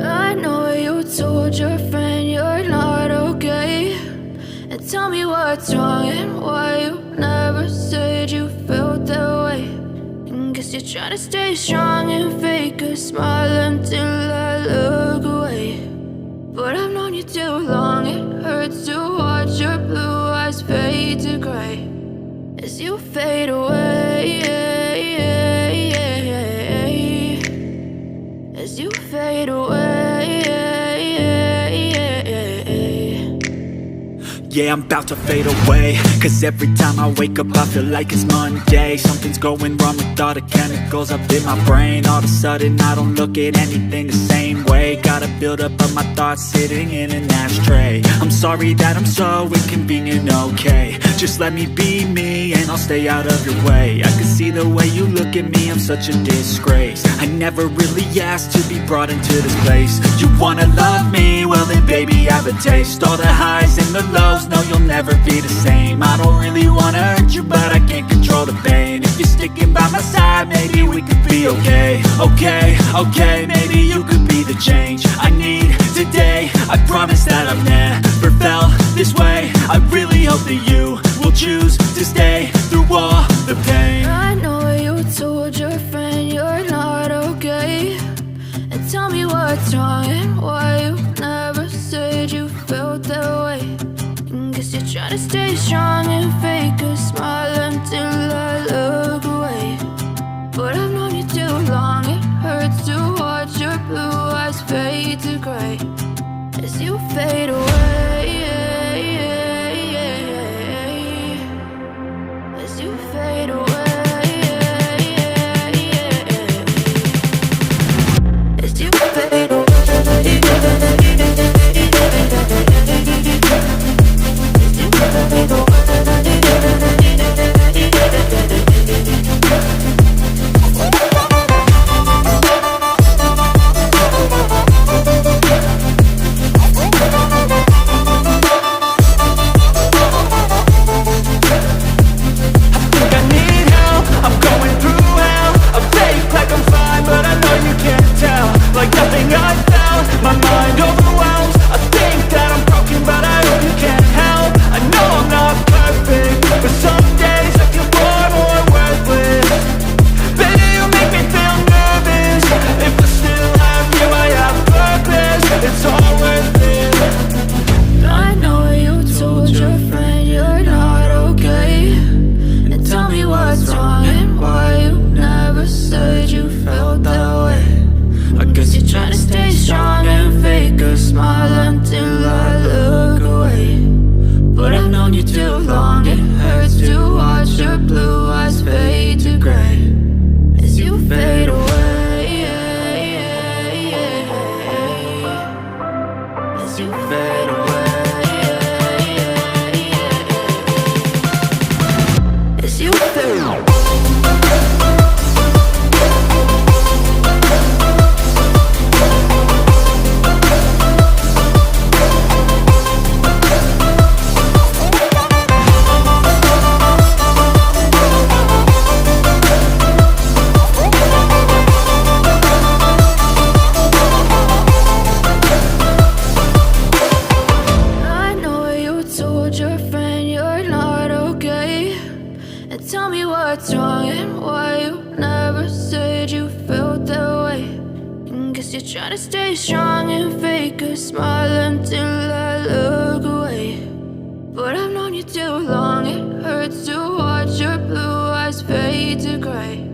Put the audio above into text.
I know you told your friend you're not okay, and tell me what's wrong and why you never said you felt that way. And guess you're trying to stay strong and fake a smile until I look away. But I've known you too long, it hurts to watch your blue eyes fade to gray as you fade away, as you fade away. Yeah, I'm about to fade away, cause every time I wake up I feel like it's Monday. Something's going wrong with all the chemicals up in my brain. All of a sudden I don't look at anything the same way. Got a buildup of my thoughts sitting in an ashtray. I'm sorry that I'm so inconvenient, okay. Just let me be me and I'll stay out of your way. I can see the way you look at me, I'm such a disgrace. I never really asked to be brought into this place. You wanna love me? Well then baby I have a taste. All the highs and the lows, no you'll never be the same. I don't really wanna hurt you but I can't control the pain. If you're sticking by my side maybe we could be okay. Okay, maybe you could be the change I need today. I promise that I've never felt this way. I really hope that you will choose to stay through all the pain. I know you told your friend you're not okay, and tell me what's wrong and why you never said you felt that way. And guess you're trying to stay strong and fake a smile until I look away. But I've known you too long, it hurts to watch your blue eyes fade to gray as you fade away, as you fade away, as you fade away. Trying to stay strong and fake a smile until I look away. But I've known you too long, it hurts to watch your blue eyes fade to gray